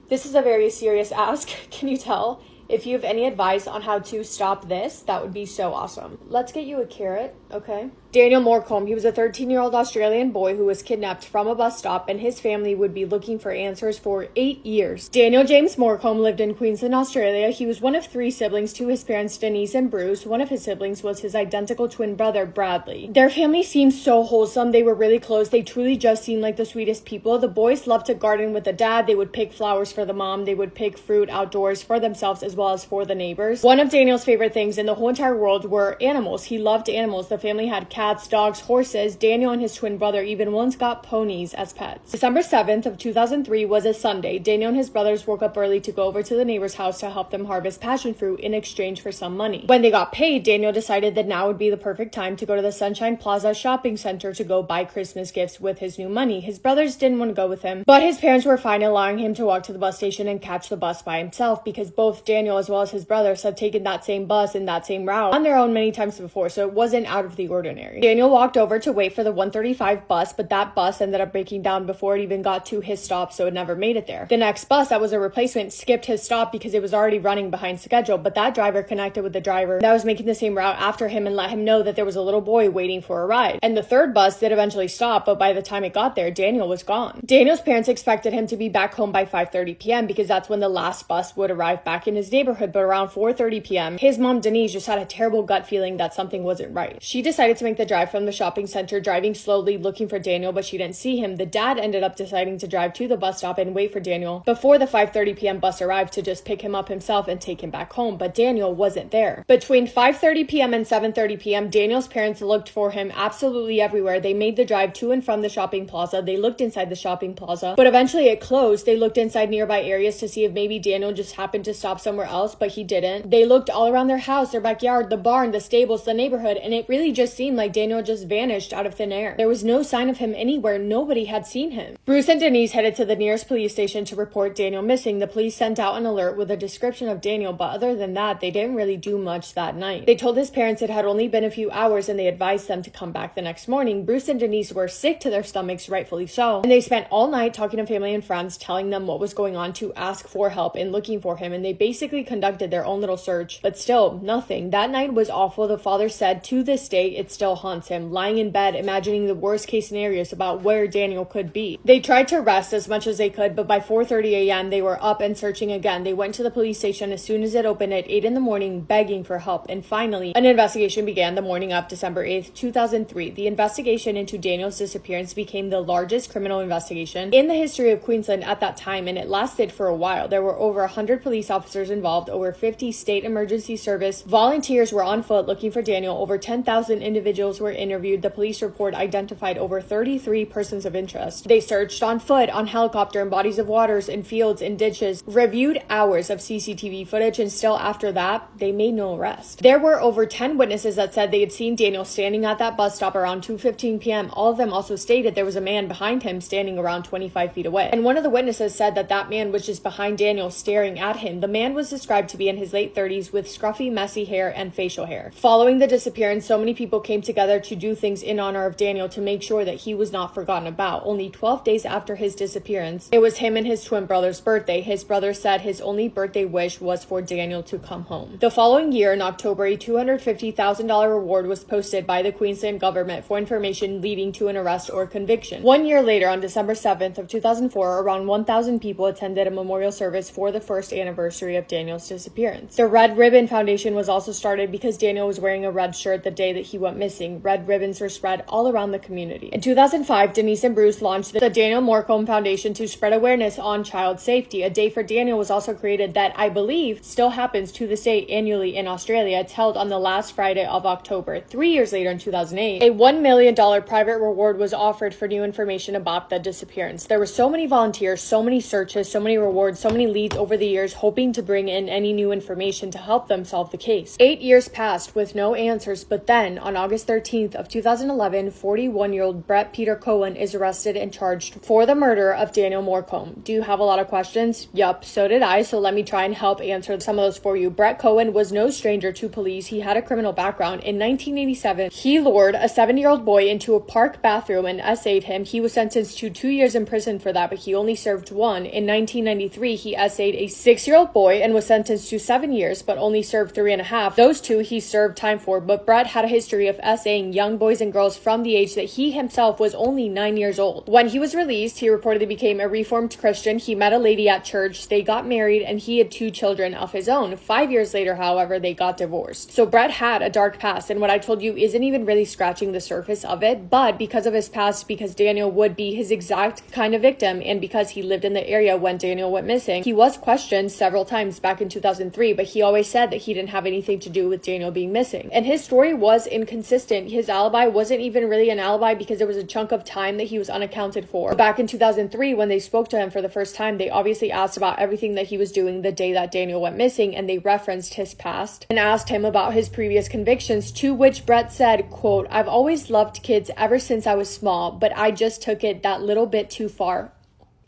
this is a very serious ask. Can you tell? If you have any advice on how to stop this, that would be so awesome. Let's get you a carrot, okay? Daniel Morecambe, he was a 13-year-old Australian boy who was kidnapped from a bus stop, and his family would be looking for answers for 8 years. Daniel James Morecambe lived in Queensland, Australia. He was one of 3 siblings to his parents, Denise and Bruce. One of his siblings was his identical twin brother, Bradley. Their family seemed so wholesome. They were really close. They truly just seemed like the sweetest people. The boys loved to garden with the dad. They would pick flowers for the mom. They would pick fruit outdoors for themselves as well as for the neighbors. One of Daniel's favorite things in the whole entire world were animals. He loved animals. The family had cats, dogs, horses. Daniel and his twin brother even once got ponies as pets. December 7th of 2003 was a Sunday. Daniel and his brothers woke up early to go over to the neighbor's house to help them harvest passion fruit in exchange for some money. When they got paid, Daniel decided that now would be the perfect time to go to the Sunshine Plaza shopping center to go buy Christmas gifts with his new money. His brothers didn't want to go with him, but his parents were fine allowing him to walk to the bus station and catch the bus by himself because both Daniel as well as his brothers had taken that same bus and that same route on their own many times before, so it wasn't out of the ordinary. Daniel walked over to wait for the 1:35 bus, but that bus ended up breaking down before it even got to his stop, so it never made it there. The next bus that was a replacement skipped his stop because it was already running behind schedule, but that driver connected with the driver that was making the same route after him and let him know that there was a little boy waiting for a ride. And the third bus did eventually stop, but by the time it got there, Daniel was gone. Daniel's parents expected him to be back home by 5:30 p.m. because that's when the last bus would arrive back in his neighborhood, but around 4:30 p.m., his mom Denise just had a terrible gut feeling that something wasn't right. She decided to make the drive from the shopping center, driving slowly looking for Daniel, but she didn't see him. The dad ended up deciding to drive to the bus stop and wait for Daniel before the 5:30 p.m. bus arrived to just pick him up himself and take him back home, but Daniel wasn't there. Between 5:30 p.m. and 7:30 p.m., Daniel's parents looked for him absolutely everywhere. They made the drive to and from the shopping plaza. They looked inside the shopping plaza, but eventually it closed. They looked inside nearby areas to see if maybe Daniel just happened to stop somewhere else, but he didn't. They looked all around their house, their backyard, the barn, the stables, the neighborhood, and it really just seemed like like Daniel just vanished out of thin air. There was no sign of him anywhere. Nobody had seen him. Bruce and Denise headed to the nearest police station to report Daniel missing. The police sent out an alert with a description of Daniel, but other than that, they didn't really do much that night. They told his parents it had only been a few hours and they advised them to come back the next morning. Bruce and Denise were sick to their stomachs, rightfully so, and they spent all night talking to family and friends, telling them what was going on to ask for help in looking for him, and they basically conducted their own little search, but still, nothing. That night was awful. The father said to this day it still haunts him, lying in bed, imagining the worst case scenarios about where Daniel could be. They tried to rest as much as they could, but by 4:30 a.m. they were up and searching again. They went to the police station as soon as it opened at 8 in the morning, begging for help, and finally, an investigation began the morning of December 8th, 2003. The investigation into Daniel's disappearance became the largest criminal investigation in the history of Queensland at that time, and it lasted for a while. There were over 100 police officers involved, over 50 state emergency service volunteers were on foot looking for Daniel, over 10,000 individuals were interviewed. The police report identified over 33 persons of interest. They searched on foot, on helicopter, in bodies of waters, in fields, in ditches, reviewed hours of CCTV footage, and still after that, they made no arrest. There were over 10 witnesses that said they had seen Daniel standing at that bus stop around 2:15 p.m. All of them also stated there was a man behind him standing around 25 feet away. And one of the witnesses said that that man was just behind Daniel staring at him. The man was described to be in his late 30s with scruffy, messy hair and facial hair. Following the disappearance, so many people came together to do things in honor of Daniel to make sure that he was not forgotten about. Only 12 days after his disappearance, it was him and his twin brother's birthday. His brother said his only birthday wish was for Daniel to come home. The following year, in October, a $250,000 reward was posted by the Queensland government for information leading to an arrest or conviction. 1 year later, on December 7th of 2004, around 1,000 people attended a memorial service for the first anniversary of Daniel's disappearance. The Red Ribbon Foundation was also started because Daniel was wearing a red shirt the day that he went missing. Red ribbons were spread all around the community. In 2005, Denise and Bruce launched the Daniel Morecombe Foundation to spread awareness on child safety. A day for Daniel was also created that I believe still happens to this day annually in Australia. It's held on the last Friday of October. 3 years later, in 2008, a $1 million private reward was offered for new information about the disappearance. There were so many volunteers, so many searches, so many rewards, so many leads over the years, hoping to bring in any new information to help them solve the case. 8 years passed with no answers, but then on August 13th of 2011, 41-year-old Brett Peter Cohen is arrested and charged for the murder of Daniel Morecombe. Do you have a lot of questions? Yup, so did I, so let me try and help answer some of those for you. Brett Cohen was no stranger to police. He had a criminal background. In 1987, he lured a 7-year-old boy into a park bathroom and essayed him. He was sentenced to 2 years in prison for that, but he only served 1. In 1993, he essayed a 6-year-old boy and was sentenced to 7 years, but only served 3.5. Those 2 he served time for, but Brett had a history of essaying young boys and girls from the age that he himself was only 9 years old. When he was released, he reportedly became a Reformed Christian. He met a lady at church, they got married, and he had 2 children of his own. 5 years later, however, they got divorced. So Brett had a dark past, and what I told you isn't even really scratching the surface of it, but because of his past, because Daniel would be his exact kind of victim, and because he lived in the area when Daniel went missing, he was questioned several times back in 2003, but he always said that he didn't have anything to do with Daniel being missing. And his story was inconsistent. His alibi wasn't even really an alibi because there was a chunk of time that he was unaccounted for. Back in 2003, when they spoke to him for the first time, they obviously asked about everything that he was doing the day that Daniel went missing, and they referenced his past and asked him about his previous convictions, to which Brett said, quote, "I've always loved kids ever since I was small, but I just took it that little bit too far."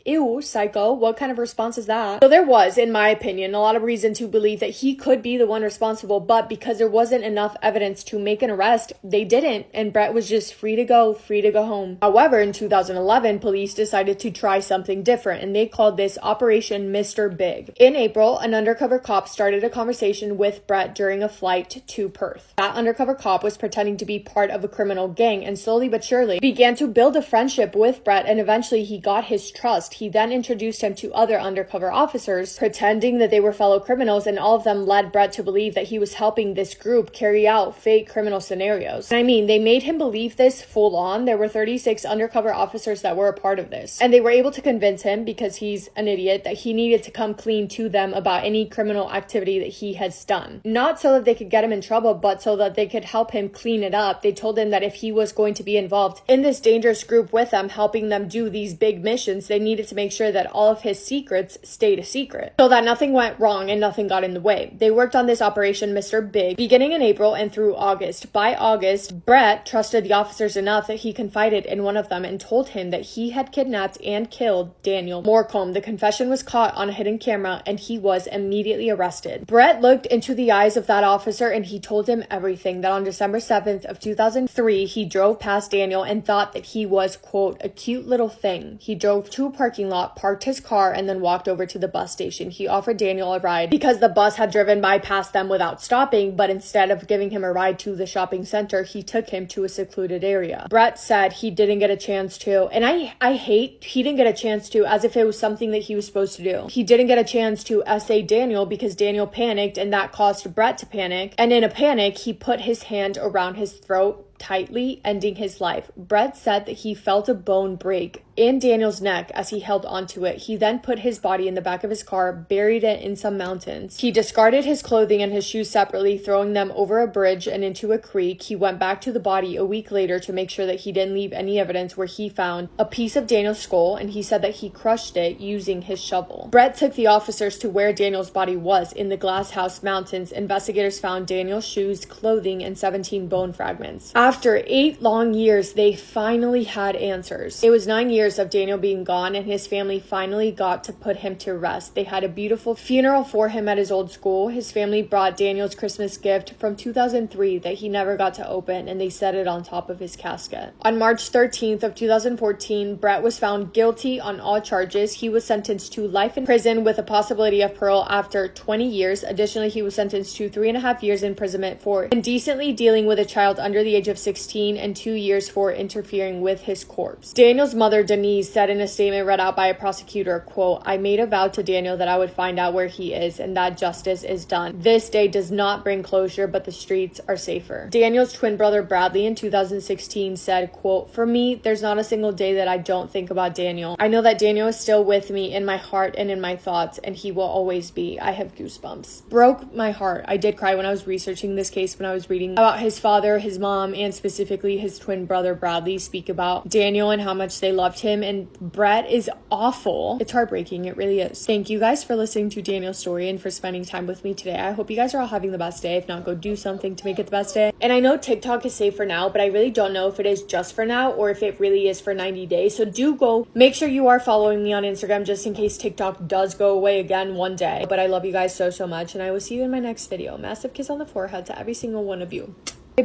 Ew, psycho. What kind of response is that? So there was, in my opinion, a lot of reason to believe that he could be the one responsible, but because there wasn't enough evidence to make an arrest, they didn't, and Brett was just free to go home. However, in 2011, police decided to try something different, and they called this Operation Mr. Big. In April, an undercover cop started a conversation with Brett during a flight to Perth. That undercover cop was pretending to be part of a criminal gang, and slowly but surely began to build a friendship with Brett, and eventually he got his trust. He then introduced him to other undercover officers, pretending that they were fellow criminals, and all of them led Brett to believe that he was helping this group carry out fake criminal scenarios. I mean, they made him believe this full on. There were 36 undercover officers that were a part of this, and they were able to convince him, because he's an idiot, that he needed to come clean to them about any criminal activity that he has done. Not so that they could get him in trouble, but so that they could help him clean it up. They told him that if he was going to be involved in this dangerous group with them, helping them do these big missions, they needed needed to make sure that all of his secrets stayed a secret so that nothing went wrong and nothing got in the way. They worked on this Operation Mr. Big beginning in April and through August. By August, Brett trusted the officers enough that he confided in one of them and told him that he had kidnapped and killed Daniel Morcombe. The confession was caught on a hidden camera and he was immediately arrested. Brett looked into the eyes of that officer and he told him everything, that on December 7th of 2003, he drove past Daniel and thought that he was, quote, a cute little thing. He drove to a parking lot, parked his car, and then walked over to the bus station. He offered Daniel a ride because the bus had driven by past them without stopping, but instead of giving him a ride to the shopping center, he took him to a secluded area. Brett said he didn't get a chance to, and I hate he didn't get a chance to, as if it was something that he was supposed to do. He didn't get a chance to essay Daniel because Daniel panicked and that caused Brett to panic, and in a panic, he put his hand around his throat tightly, ending his life. Brett said that he felt a bone break in Daniel's neck as he held onto it. He then put his body in the back of his car, buried it in some mountains. He discarded his clothing and his shoes separately, throwing them over a bridge and into a creek. He went back to the body a week later to make sure that he didn't leave any evidence, where he found a piece of Daniel's skull, and he said that he crushed it using his shovel. Brett took the officers to where Daniel's body was, in the Glass House Mountains. Investigators found Daniel's shoes, clothing, and 17 bone fragments. After 8 long years, they finally had answers. It was 9 years of Daniel being gone, and his family finally got to put him to rest. They had a beautiful funeral for him at his old school. His family brought Daniel's Christmas gift from 2003 that he never got to open, and they set it on top of his casket. On March 13th of 2014, Brett was found guilty on all charges. He was sentenced to life in prison with a possibility of parole after 20 years. Additionally, he was sentenced to 3.5 years imprisonment for indecently dealing with a child under the age of 16 and 2 years for interfering with his corpse. Daniel's mother, Denise, said in a statement read out by a prosecutor, quote, I made a vow to Daniel that I would find out where he is and that justice is done. This day does not bring closure, but the streets are safer. Daniel's twin brother, Bradley, in 2016 said, quote, for me, there's not a single day that I don't think about Daniel. I know that Daniel is still with me in my heart and in my thoughts, and he will always be. I have goosebumps. Broke my heart. I did cry when I was researching this case, when I was reading about his father, his mom, and specifically his twin brother Bradley speak about Daniel and how much they loved him. And Brett is awful. It's heartbreaking. It really is. Thank you guys for listening to Daniel's story and for spending time with me today. I hope you guys are all having the best day. If not, go do something to make it the best day. And I know TikTok is safe for now, but I really don't know if it is just for now or if it really is for 90 days. So do go make sure you are following me on Instagram just in case TikTok does go away again one day. But I love you guys so much, and I will see you in my next video. Massive kiss on the forehead to every single one of you.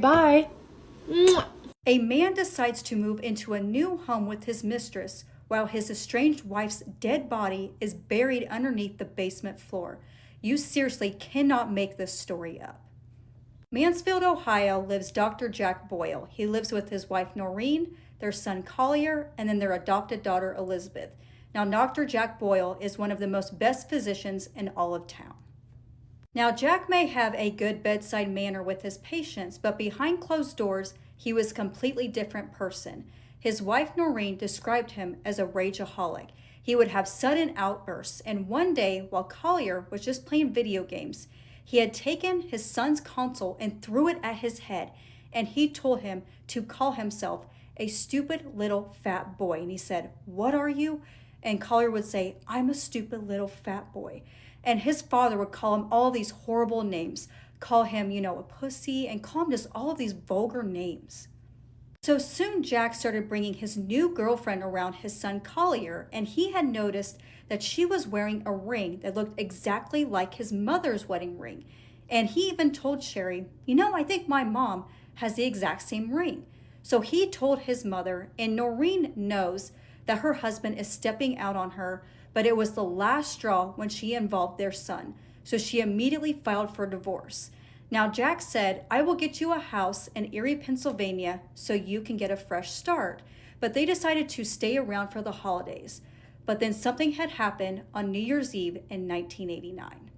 Bye. Mwah. A man decides to move into a new home with his mistress while his estranged wife's dead body is buried underneath the basement floor. You seriously cannot make this story up. Mansfield, Ohio lives Dr. Jack Boyle. He lives with his wife Noreen, their son Collier, and then their adopted daughter Elizabeth. Now, Dr. Jack Boyle is one of the most best physicians in all of town. Now, Jack may have a good bedside manner with his patients, but behind closed doors, he was a completely different person. His wife Noreen described him as a rageaholic. He would have sudden outbursts, and one day, while Collier was just playing video games, he had taken his son's console and threw it at his head, and he told him to call himself a stupid little fat boy. And he said, "What are you?" And Collier would say, "I'm a stupid little fat boy." And his father would call him all these horrible names, call him, a pussy, and call him just all of these vulgar names. So soon Jack started bringing his new girlfriend around his son Collier, and he had noticed that she was wearing a ring that looked exactly like his mother's wedding ring. And he even told Sherry, I think my mom has the exact same ring. So he told his mother, and Noreen knows that her husband is stepping out on her, but it was the last straw when she involved their son. So she immediately filed for divorce. Now Jack said, "I will get you a house in Erie, Pennsylvania, so you can get a fresh start." But they decided to stay around for the holidays. But then something had happened on New Year's Eve in 1989.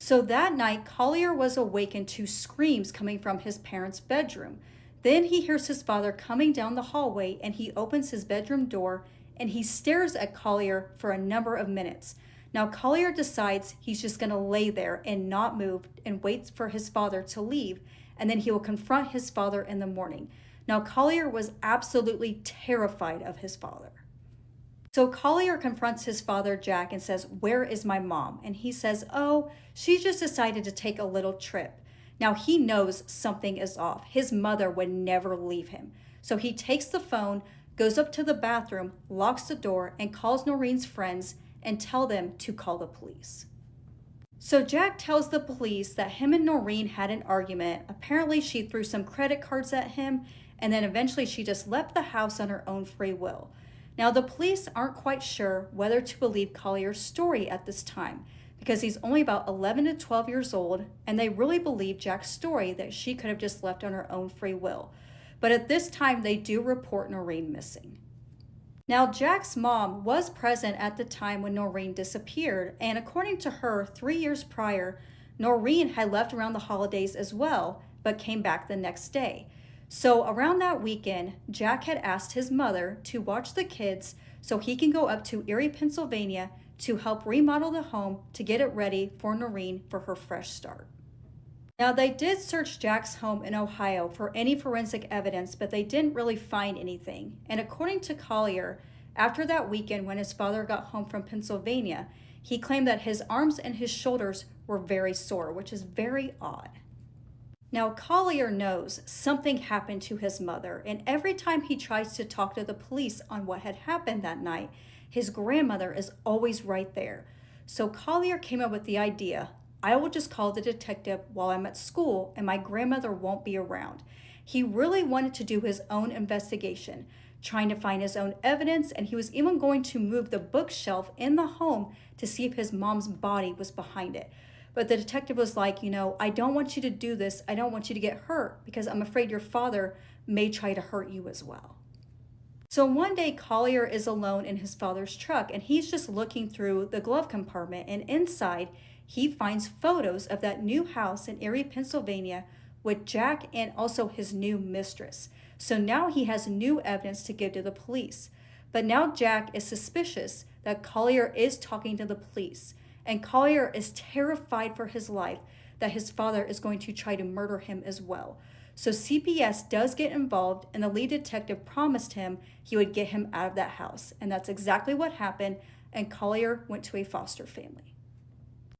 So that night, Collier was awakened to screams coming from his parents' bedroom. Then he hears his father coming down the hallway, and he opens his bedroom door and he stares at Collier for a number of minutes. Now Collier decides he's just going to lay there and not move and wait for his father to leave, and then he will confront his father in the morning. Now Collier was absolutely terrified of his father. So Collier confronts his father, Jack, and says, "Where is my mom?" And he says, "Oh, she just decided to take a little trip." Now he knows something is off. His mother would never leave him. So he takes the phone, goes up to the bathroom, locks the door, and calls Noreen's friends and tell them to call the police. So Jack tells the police that him and Noreen had an argument. Apparently she threw some credit cards at him, and then eventually she just left the house on her own free will. Now the police aren't quite sure whether to believe Collier's story at this time, because he's only about 11 to 12 years old, and they really believe Jack's story that she could have just left on her own free will. But at this time, they do report Noreen missing. Now, Jack's mom was present at the time when Noreen disappeared, and according to her, 3 years prior, Noreen had left around the holidays as well, but came back the next day. So around that weekend, Jack had asked his mother to watch the kids so he can go up to Erie, Pennsylvania to help remodel the home to get it ready for Noreen for her fresh start. Now, they did search Jack's home in Ohio for any forensic evidence, but they didn't really find anything. And according to Collier, after that weekend when his father got home from Pennsylvania, he claimed that his arms and his shoulders were very sore, which is very odd. Now, Collier knows something happened to his mother, and every time he tries to talk to the police on what had happened that night, his grandmother is always right there. So Collier came up with the idea, I will just call the detective while I'm at school and my grandmother won't be around. He really wanted to do his own investigation, trying to find his own evidence, and he was even going to move the bookshelf in the home to see if his mom's body was behind it. But the detective was like, I don't want you to do this. I don't want you to get hurt because I'm afraid your father may try to hurt you as well. So one day, Collier is alone in his father's truck, and he's just looking through the glove compartment, and inside, he finds photos of that new house in Erie, Pennsylvania with Jack and also his new mistress. So now he has new evidence to give to the police. But now Jack is suspicious that Collier is talking to the police, and Collier is terrified for his life that his father is going to try to murder him as well. So CPS does get involved, and the lead detective promised him he would get him out of that house. And that's exactly what happened, and Collier went to a foster family.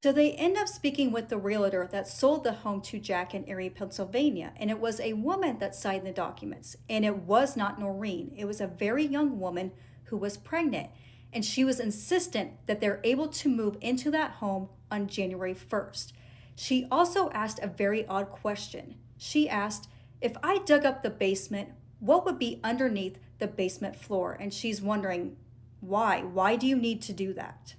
So they end up speaking with the realtor that sold the home to Jack in Erie, Pennsylvania, and it was a woman that signed the documents, and it was not Noreen. It was a very young woman who was pregnant, and she was insistent that they're able to move into that home on January 1st. She also asked a very odd question. She asked, if I dug up the basement, what would be underneath the basement floor? And she's wondering, why? Why do you need to do that?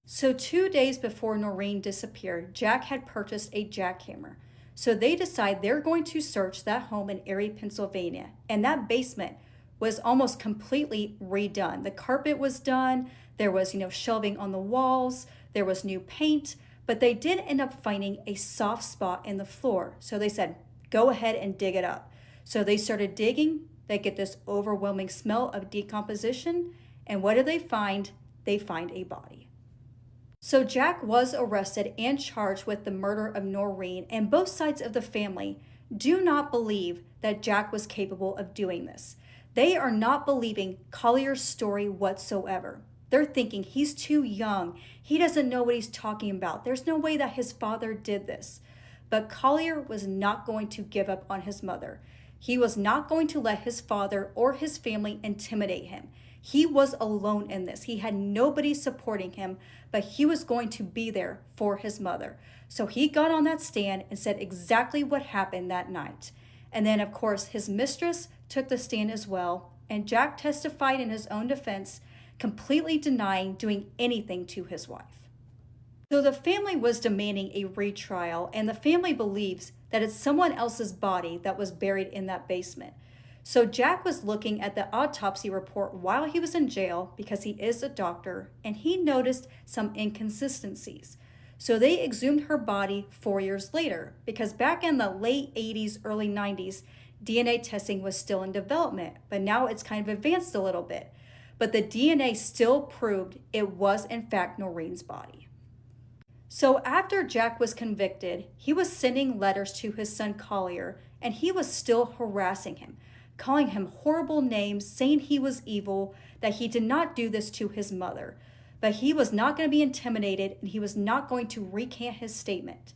So 2 days before Noreen disappeared, Jack had purchased a jackhammer. So they decide they're going to search that home in Erie, Pennsylvania. And that basement was almost completely redone. The carpet was done. There was, shelving on the walls. There was new paint. But they did end up finding a soft spot in the floor. So they said, go ahead and dig it up. So they started digging. They get this overwhelming smell of decomposition. And what do they find? They find a body. So Jack was arrested and charged with the murder of Noreen, and both sides of the family do not believe that Jack was capable of doing this. They are not believing Collier's story whatsoever. They're thinking he's too young. He doesn't know what he's talking about. There's no way that his father did this. But Collier was not going to give up on his mother. He was not going to let his father or his family intimidate him. He was alone in this. He had nobody supporting him, but he was going to be there for his mother. So he got on that stand and said exactly what happened that night. And then, of course, his mistress took the stand as well, and Jack testified in his own defense, completely denying doing anything to his wife. So the family was demanding a retrial, and the family believes that it's someone else's body that was buried in that basement. So Jack was looking at the autopsy report while he was in jail because he is a doctor, and he noticed some inconsistencies. So they exhumed her body 4 years later because back in the late 80s, early 90s, DNA testing was still in development, but now it's kind of advanced a little bit. But the DNA still proved it was in fact Noreen's body. So after Jack was convicted, he was sending letters to his son Collier, and he was still harassing him, calling him horrible names, saying he was evil, that he did not do this to his mother. But he was not going to be intimidated, and he was not going to recant his statement.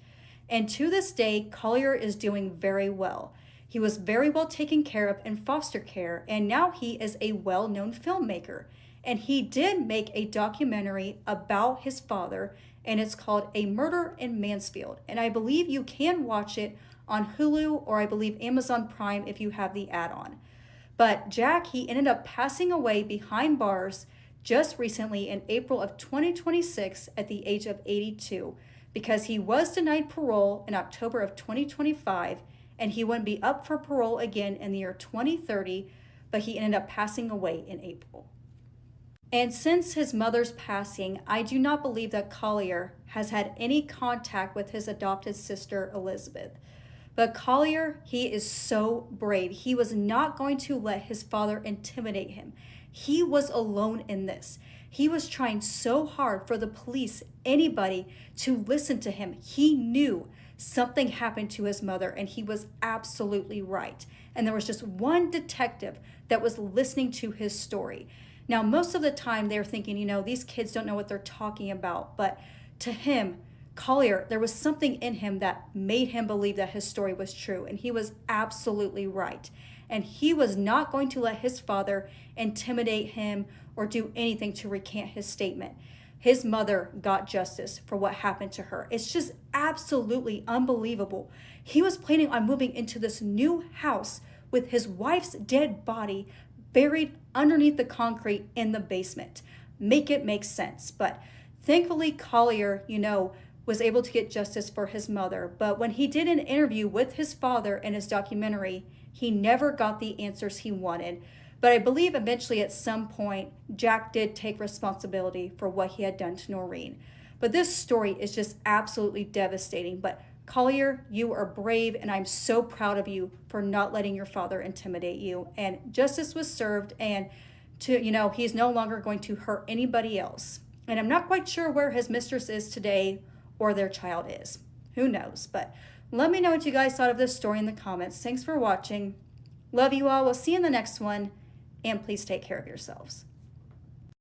And to this day, Collier is doing very well. He was very well taken care of in foster care, and now he is a well-known filmmaker. And he did make a documentary about his father, and it's called A Murder in Mansfield. And I believe you can watch it on Hulu, or I believe Amazon Prime if you have the add-on. But Jack, he ended up passing away behind bars just recently in April of 2026 at the age of 82, because he was denied parole in October of 2025, and he wouldn't be up for parole again in the year 2030, but he ended up passing away in April. And since his mother's passing, I do not believe that Collier has had any contact with his adopted sister, Elizabeth. But Collier, he is so brave. He was not going to let his father intimidate him. He was alone in this. He was trying so hard for the police, anybody, to listen to him. He knew something happened to his mother, and he was absolutely right. And there was just one detective that was listening to his story. Now, most of the time they're thinking, these kids don't know what they're talking about. But to him, Collier, there was something in him that made him believe that his story was true. And he was absolutely right. And he was not going to let his father intimidate him or do anything to recant his statement. His mother got justice for what happened to her. It's just absolutely unbelievable. He was planning on moving into this new house with his wife's dead body buried underneath the concrete in the basement. Make it make sense. But thankfully, Collier, was able to get justice for his mother. But when he did an interview with his father in his documentary, he never got the answers he wanted. But I believe eventually at some point, Jack did take responsibility for what he had done to Noreen. But this story is just absolutely devastating. But Collier, you are brave, and I'm so proud of you for not letting your father intimidate you. And justice was served, and he's no longer going to hurt anybody else. And I'm not quite sure where his mistress is today or their child is. Who knows? But let me know what you guys thought of this story in the comments. Thanks for watching. Love you all. We'll see you in the next one. And please take care of yourselves.